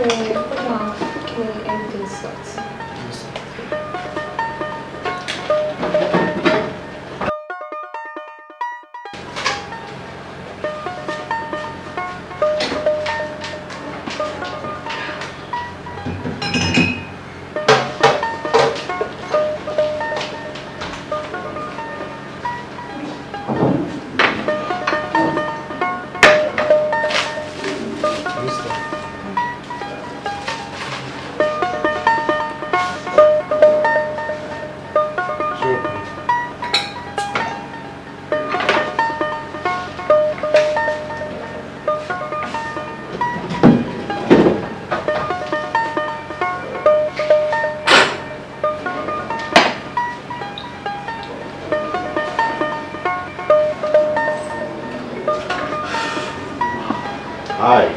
Everything sucks. Hi.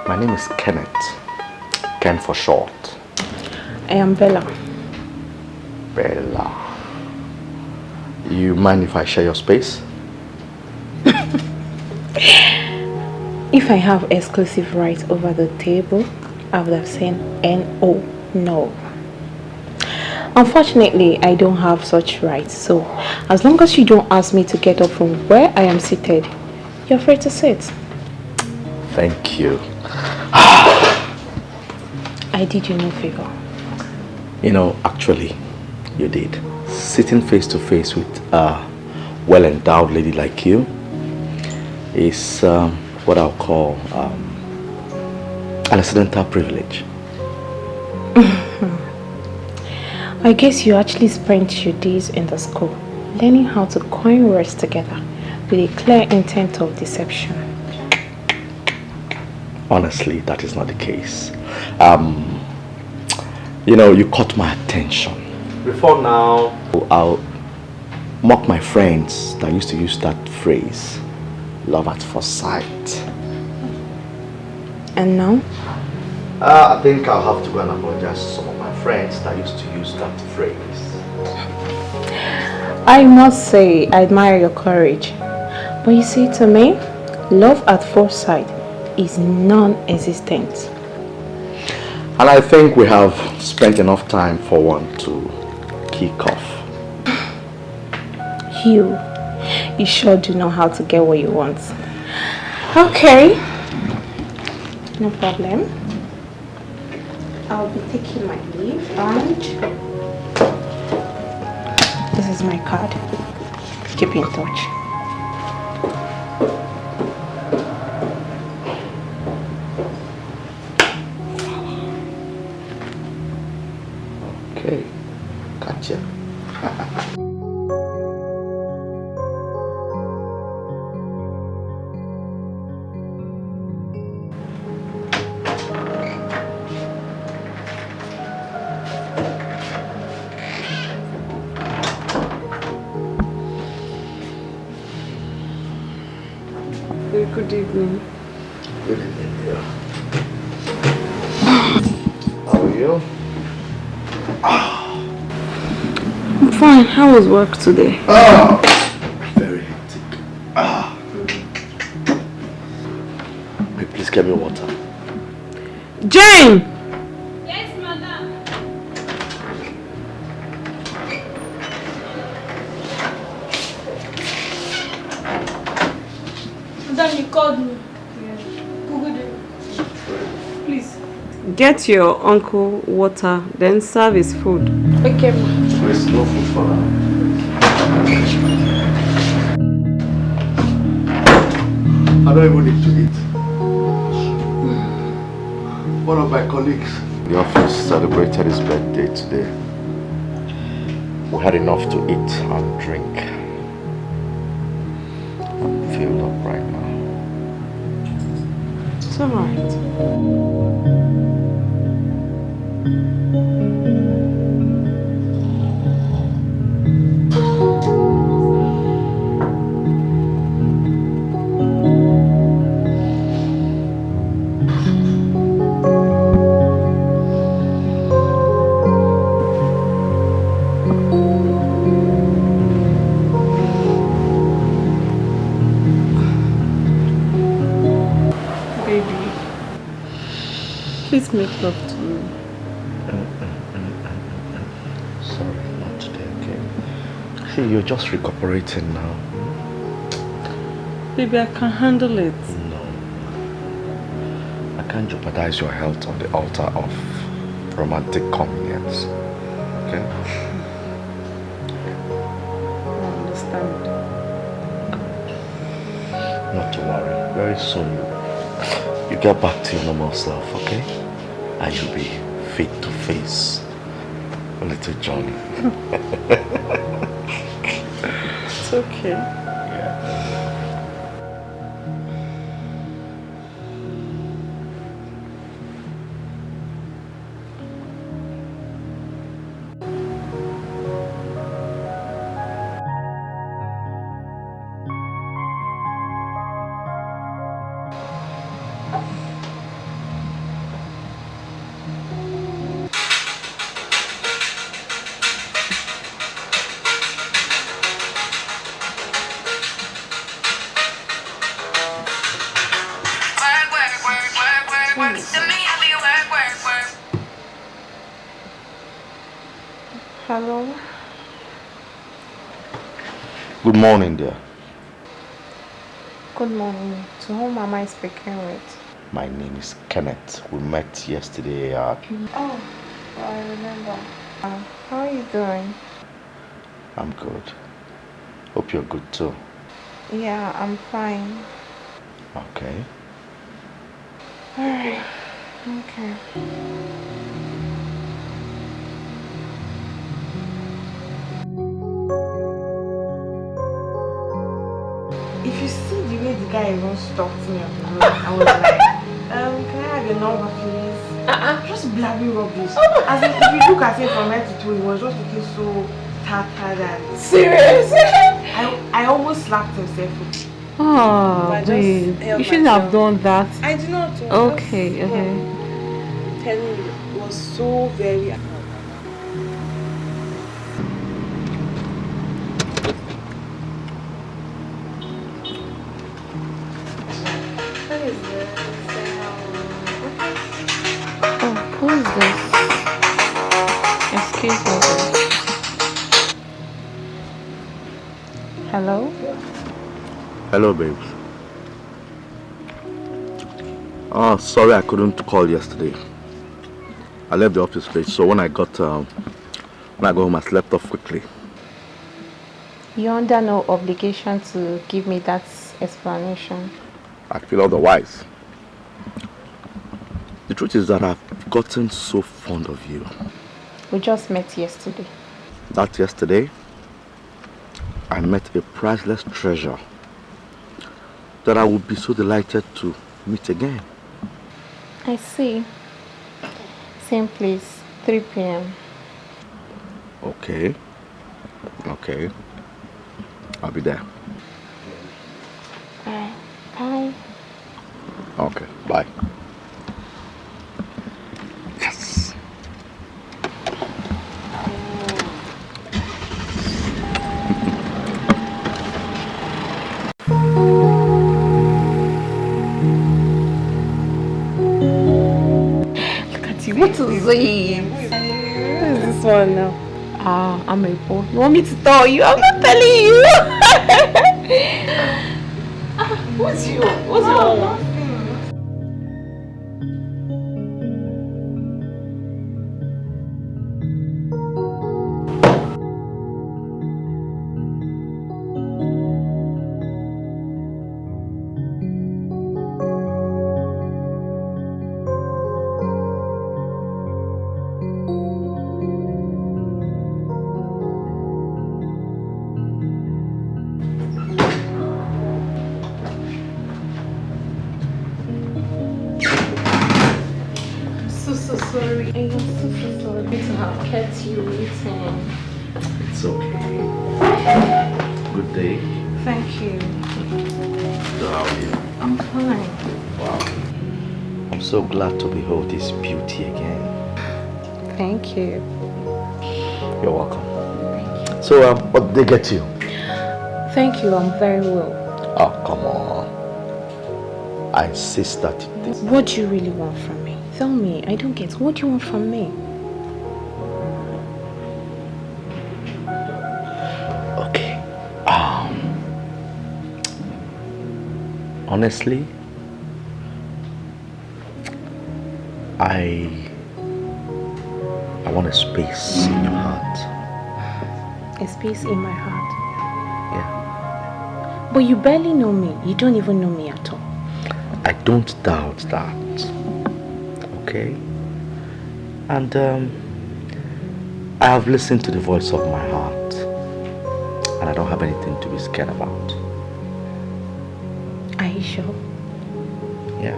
My name is Kenneth. Ken for short. I am Bella. Bella. You mind if I share your space? If I have exclusive rights over the table, I would have said N-O, no. Unfortunately, I don't have such rights, so as long as you don't ask me to get up from where I am seated, you're free to sit. Thank you. I did you no favor. You know, actually, you did. Sitting face to face with a well-endowed lady like you is what I'll call an accidental privilege. I guess you actually spent your days in the school learning how to coin words together with a clear intent of deception. Honestly, that is not the case. You know, you caught my attention. Before now, I'll mock my friends that used to use that phrase, love at first sight. And now? I think I'll have to go and apologize to some of my friends that used to use that phrase. I must say, I admire your courage. But you see, to me, love at first sight is non-existent. And I think we have spent enough time for one to kick off. You sure do know how to get what you want. Okay, no problem. I'll be taking my leave and this is my card. Keep in touch. Okay, gotcha. Good evening. Good evening, dear. How are you? I'm fine. How was work today? Oh, very hectic. Hey, please get me water. Jane! Yes, madam. Madam, you called me. Yes. Please. Get your uncle water, then serve his food. Okay, ma. There's no food for now. I don't even need to eat. One of my colleagues in the office celebrated his birthday today. We had enough to eat and drink. I'm filled up right now. It's alright. please make love to me. Sorry, not today, okay? See, you're just recuperating now. Baby, I can handle it. No. I can't jeopardize your health on the altar of romantic convenience. Okay? I understand. Not to worry. Very soon you get back to your normal self, okay? And you'll be fit to face a little Johnny. It's okay. Yeah. Hello? Good morning, dear. Good morning. To whom am I speaking with? My name is Kenneth. We met yesterday at... Oh, I remember. How are you doing? I'm good. Hope you're good too. Yeah, I'm fine. Okay. Alright. Okay. If you see the way the guy even stopped me on the road, I was like, can I have your number, please? Just blabbing rubbish. As in, if you look at it from head to toe, he was just looking so tattered and... Serious? I almost slapped himself. Oh, babe. You shouldn't have done that. I did not. Okay, okay. I'm telling you, it was so very... What is this? Oh, who is this? Excuse me, babe. Hello? Hello, babes. Oh, sorry I couldn't call yesterday. I left the office late, so when I got home, I slept off quickly. You're under no obligation to give me that explanation. I feel otherwise. The truth is that I've gotten so fond of you. We just met yesterday. That yesterday, I met a priceless treasure that I would be so delighted to meet again. I see. Same place, 3 p.m. Okay. Okay. I'll be there. Alright, bye. Okay, bye. Yes. Look at you. What is it? What is this one now? I'm a boy. You want me to tell you? I'm not telling you. What's your? What's your? So sorry. I am so sorry to have kept you waiting. It's okay. Good day. Thank you. So how are you? I'm fine. Wow. I'm so glad to behold this beauty again. Thank you. You're welcome. So, what did they get you? Thank you. I'm very well. Oh, come on. I insist that. What do you really want from me? Tell me, I don't get. What do you want from me? Okay. Honestly, I want a space in your heart. A space in my heart. Yeah. But you barely know me. You don't even know me at all. I don't doubt that. Okay? And I have listened to the voice of my heart. And I don't have anything to be scared about. Are you sure? Yeah.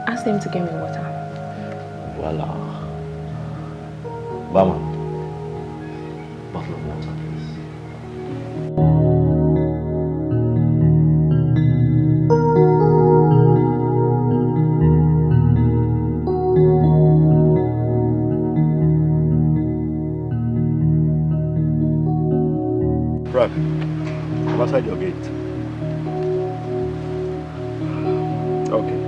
Ask them to get me water. Voila. Barman, bottle of water, please. Right. I'm outside your gate. Okay.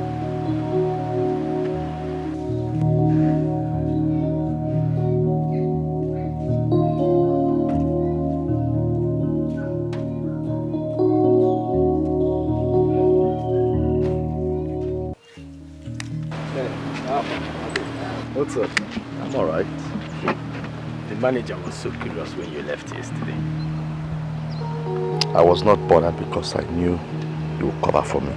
What's up? I'm alright. The manager was so curious when you left yesterday. I was not bothered because I knew you would cover for me.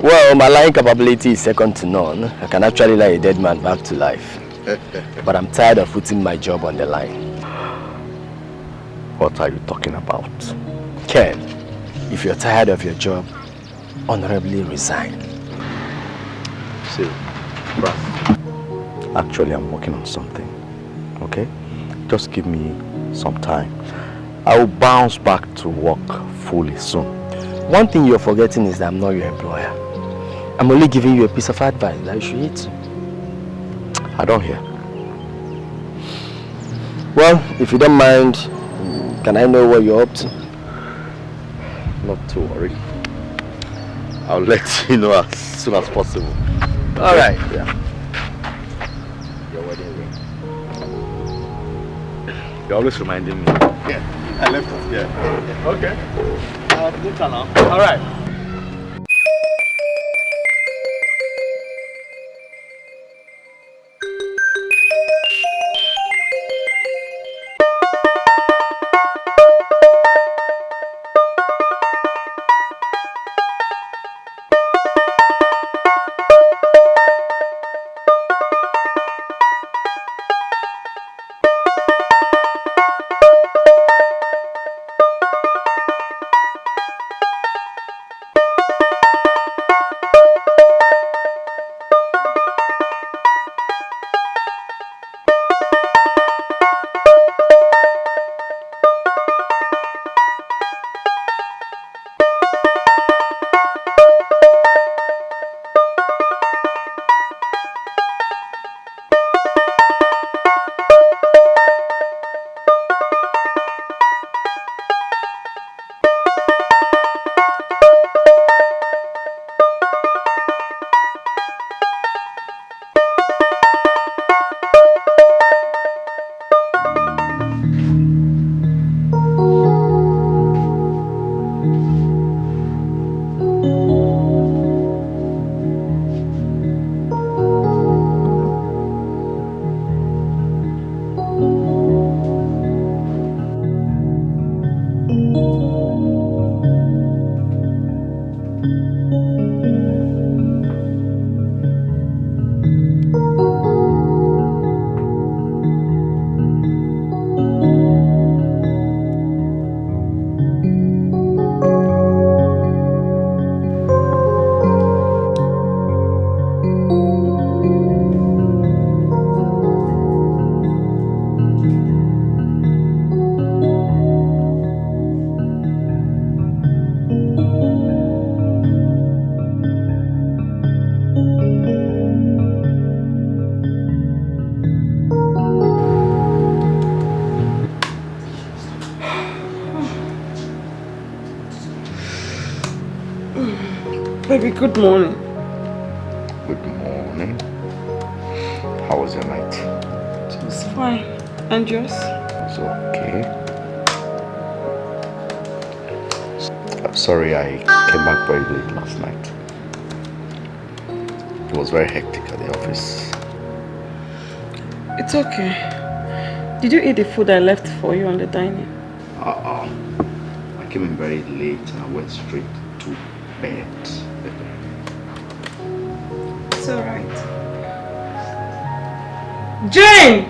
Well, my lying capability is second to none. I can actually lie a dead man back to life. But I'm tired of putting my job on the line. What are you talking about? Ken, if you're tired of your job, honorably resign. See, Brad, actually I'm working on something, okay? Just give me some time. I will bounce back to work fully soon. One thing you're forgetting is that I'm not your employer. I'm only giving you a piece of advice that you should eat. I don't hear. Well, if you don't mind, can I know what you're up to? Not to worry. I'll let you know as soon as possible. All right. Yeah. Your wedding ring. You're always reminding me. Yeah, I left it. Yeah. Okay. Later now. All right. Baby, good morning. Good morning. How was your night? It was fine. And yours? It's okay. I'm sorry I came back very late last night. It was very hectic at the office. It's okay. Did you eat the food I left for you on the dining? I came in very late and I went straight to bed. It's alright. Jane!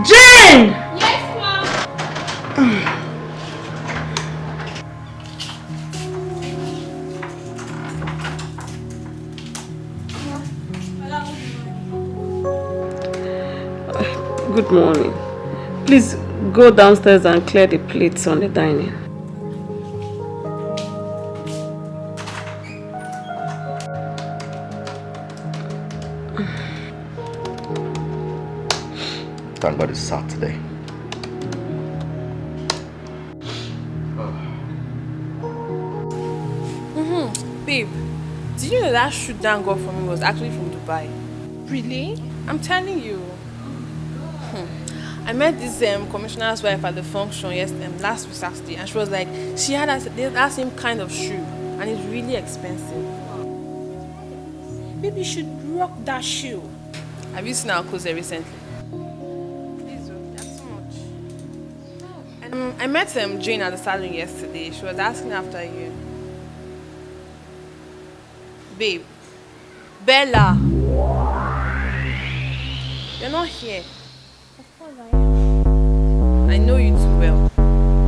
Jane! Yes, ma'am. Good morning. Please go downstairs and clear the plates on the dining. Thank God it's Saturday. Babe, did you know that shoot Dan got for me was actually from Dubai? Really? I'm telling you. I met this commissioner's wife at the function last week Saturday, and she was like, she had that same kind of shoe, and it's really expensive. Maybe you should rock that shoe. Have you seen our closet recently? Please, that's too much. And I met Jane at the salon yesterday. She was asking after you. Babe. Bella. You're not here. Of course I am. I know you too well.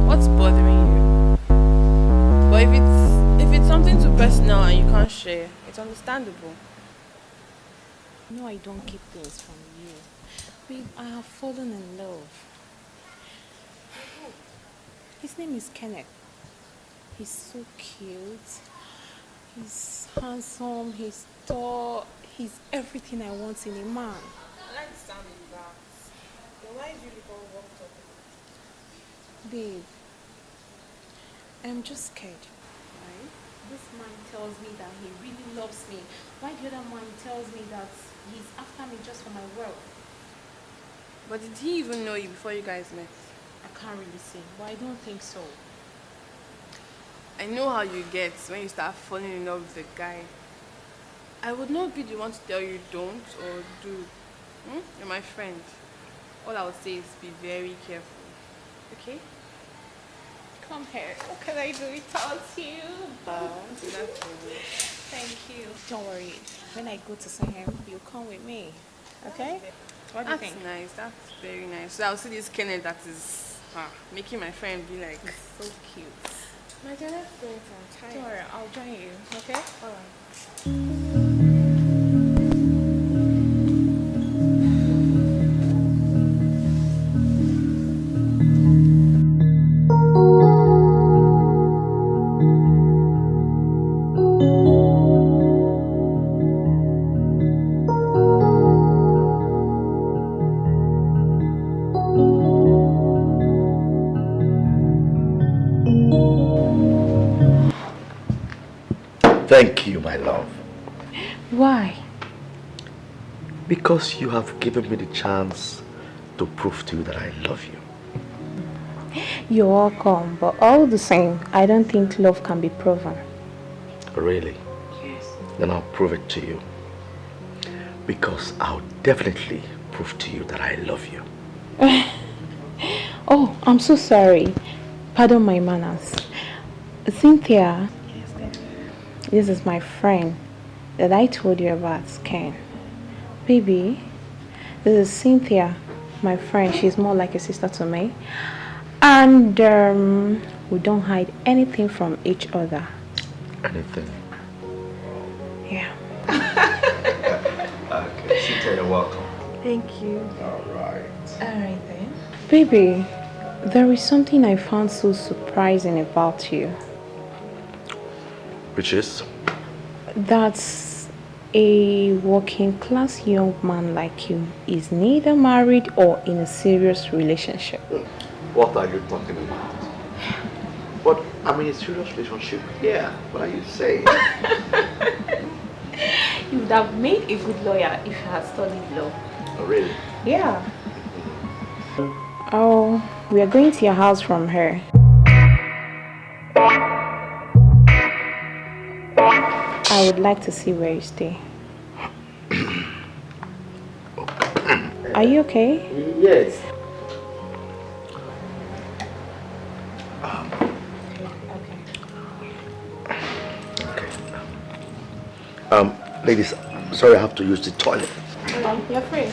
What's bothering you? But if it's something too personal and you can't share, it's understandable. No, I don't keep things from you. Babe, I have fallen in love. His name is Kenneth. He's so cute. He's handsome. He's tall. He's everything I want in a man. I like the sound of that. Then why do you look all worked up? Babe, I'm just scared. Right? This man tells me that he really loves me. Why the other man tells me that he's after me just for my wealth? But did he even know you before you guys met? I can't really say, but I don't think so. I know how you get when you start falling in love with a guy. I would not be the one to tell you don't or do. You're my friend. All I would say is be very careful. Okay? Come here. What can I do without you? Thank you. Don't worry. When I go to see him, you'll come with me. Okay? What do you think? That's nice. That's very nice. So I'll see this Kenneth that is making my friend be like So cute. my dear, let's go. I'm tired. Don't worry. I'll join you. Okay? Alright. Thank you, my love. Why? Because you have given me the chance to prove to you that I love you. You're welcome, but all the same, I don't think love can be proven. Really? Yes. Then I'll prove it to you. Because I'll definitely prove to you that I love you. Oh, I'm so sorry. Pardon my manners. Cynthia, this is my friend that I told you about, Ken. Baby, this is Cynthia, my friend. She's more like a sister to me. And we don't hide anything from each other. Anything? Yeah. Okay, Cynthia, you're welcome. Thank you. Alright. Alright then. Baby, there is something I found so surprising about you. Which is? That's a working class young man like you is neither married or in a serious relationship. What are you talking about? But I'm in a serious relationship. Yeah, what are you saying? You would have made a good lawyer if you had studied law. Oh, really? Yeah. Oh, we are going to your house from her. I would like to see where you stay. Are you okay? Yes. Ladies, sorry I have to use the toilet. You're free.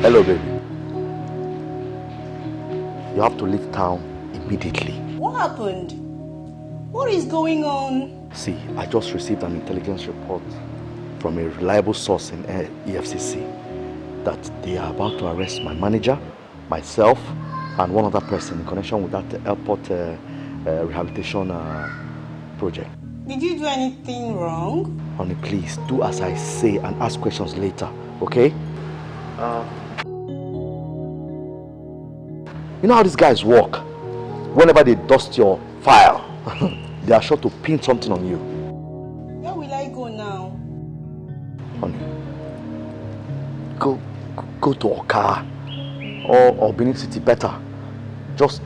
Hello, baby. You have to leave town immediately. What happened? What is going on? See, I just received an intelligence report from a reliable source in EFCC that they are about to arrest my manager, myself, and one other person in connection with that airport rehabilitation project. Did you do anything wrong? Honey, please do as I say and ask questions later, okay? You know how these guys work? Whenever they dust your file, they are sure to pin something on you. Where will I go now? Honey, go to Oka or Benin City, better. Just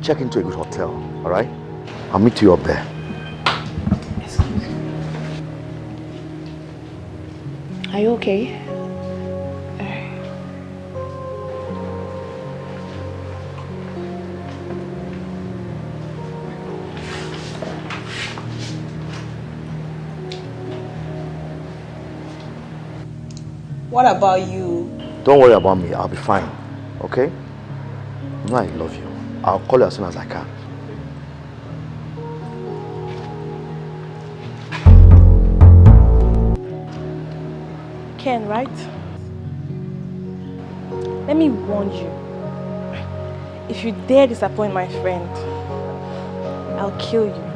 check into a good hotel, all right? I'll meet you up there. Are you okay? What about you? Don't worry about me, I'll be fine, okay? You know I love you. I'll call you as soon as I can. Ken, right? Let me warn you. If you dare disappoint my friend, I'll kill you.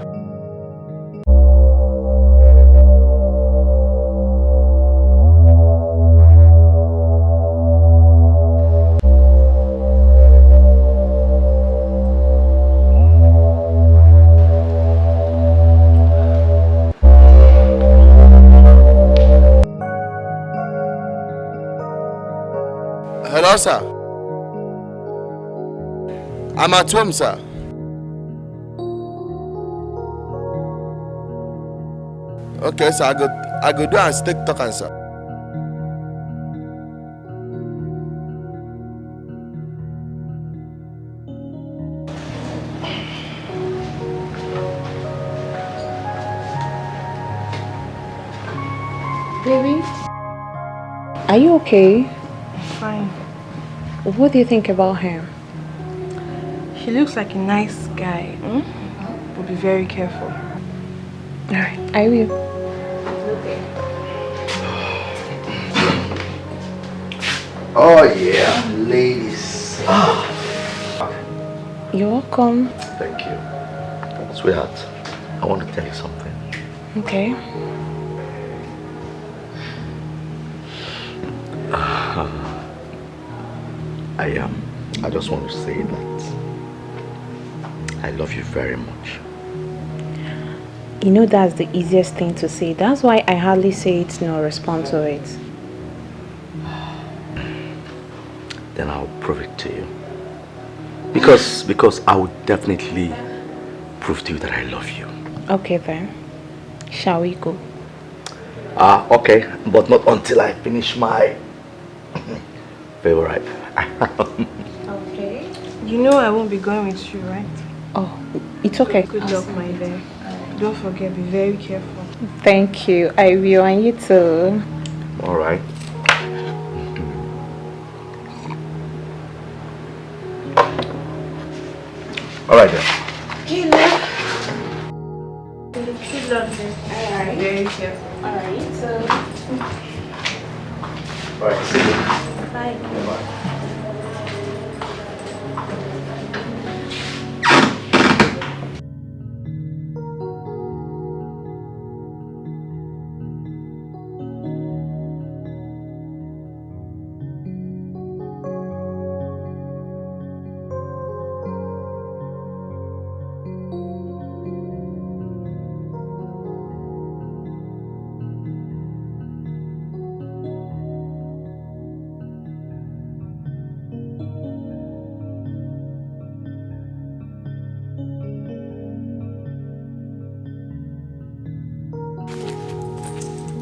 Hello, sir. I'm at home, sir. Okay, sir. I go do and stick talking, sir. Baby, are you okay? Fine. What do you think about him? He looks like a nice guy. But be very careful. Alright, I will. Oh yeah, ladies. You're welcome. Thank you. Sweetheart, I want to tell you something. Okay. I just want to say that I love you very much. You know that's the easiest thing to say. That's why I hardly say it nor respond to it. Then I'll prove it to you. Because I will definitely prove to you that I love you. Okay then. Shall we go? Okay, but not until I finish my favorite. Okay. You know I won't be going with you, right? Oh, it's okay. Good luck, my dear. Don't forget, be very careful. Thank you. I will, and you too. All right. All right then. Good luck. Good luck, dear. Alright. Very careful. Alright, so... Alright, see you. Bye. Bye.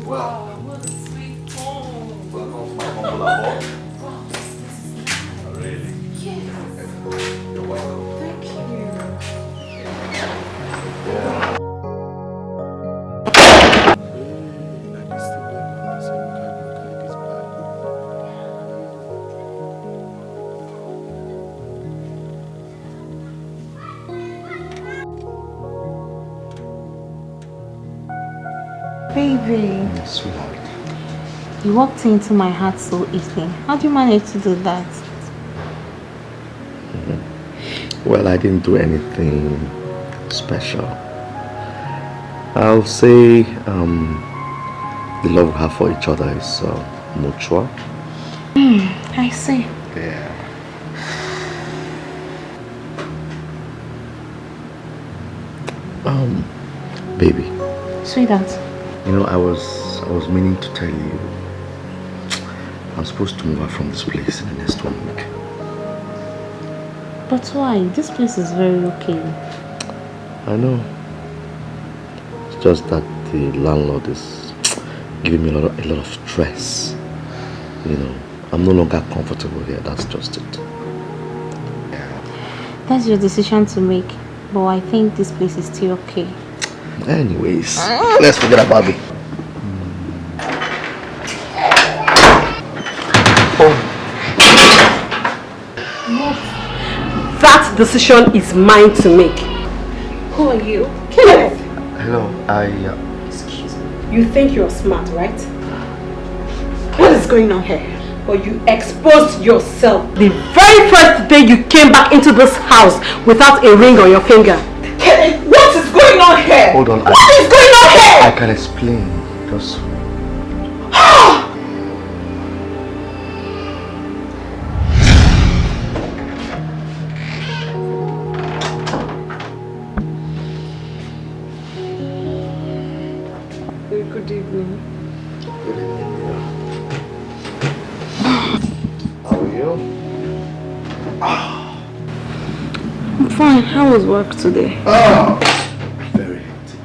Wow. What a sweet home. Welcome to my humble abode. Wow, this is nice. Oh, really? Yes. You're welcome. Thank you. Yeah. Baby, Sweetheart. you walked into my heart so easily. How do you manage to do that? Well, I didn't do anything special. I'll say the love we have for each other is mutual. I see. Yeah. Baby, Sweetheart, you know, I was meaning to tell you I'm supposed to move out from this place in the next 1 week. but why? This place is very okay. I know. It's just that the landlord is giving me a lot of stress. You know, I'm no longer comfortable here. That's just it. That's your decision to make. But I think this place is still okay. Anyways, let's forget about it. That decision is mine to make. Who are you? Kenneth! Hello, Excuse me. You think you're smart, right? What is going on here? But you exposed yourself the very first day you came back into this house without a ring on your finger. Kenneth, what is going on here? hold on. What is going on here? I can explain. Just Good evening. good evening, dear. How are you? I'm fine. How was work today? Very hectic.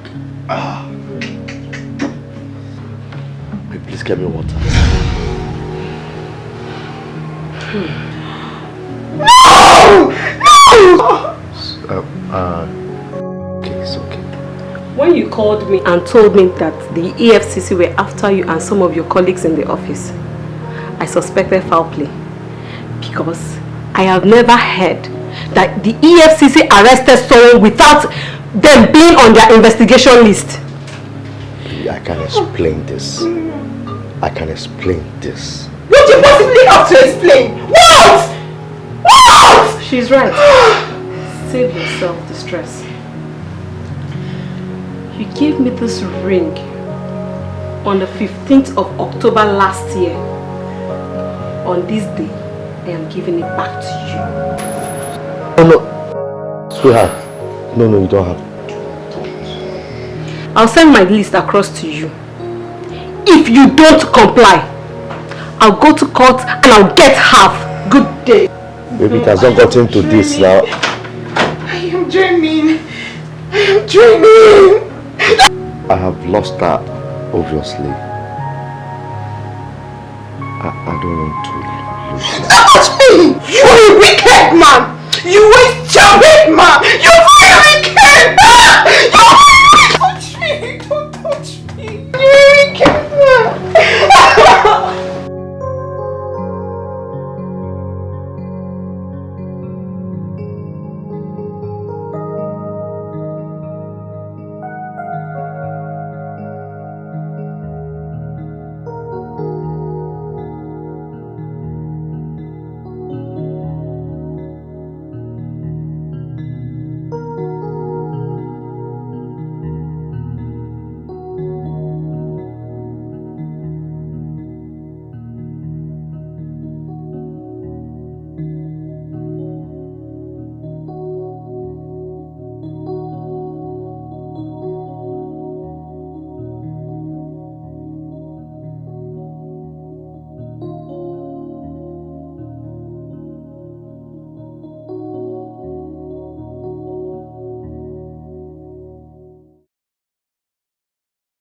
Wait, please get me water. Okay, it's okay. When you called me and told me that the EFCC were after you and some of your colleagues in the office, I suspected foul play because I have never heard that the EFCC arrested someone without them being on their investigation list. I can explain this. I can explain this. What do you possibly have to explain? What? What? She's right. Save yourself the stress. You gave me this ring on the 15th of October last year. On this day, I am giving it back to you. Oh no, sweetheart. No, you don't have. I'll send my list across to you. If you don't comply, I'll go to court and I'll get half. Good day. Baby, it has not gotten to this now. I am dreaming. I am dreaming. I have lost her, obviously. I don't want to lose her. Touch me! You are a wicked man! You are a stupid man! You're very wicked!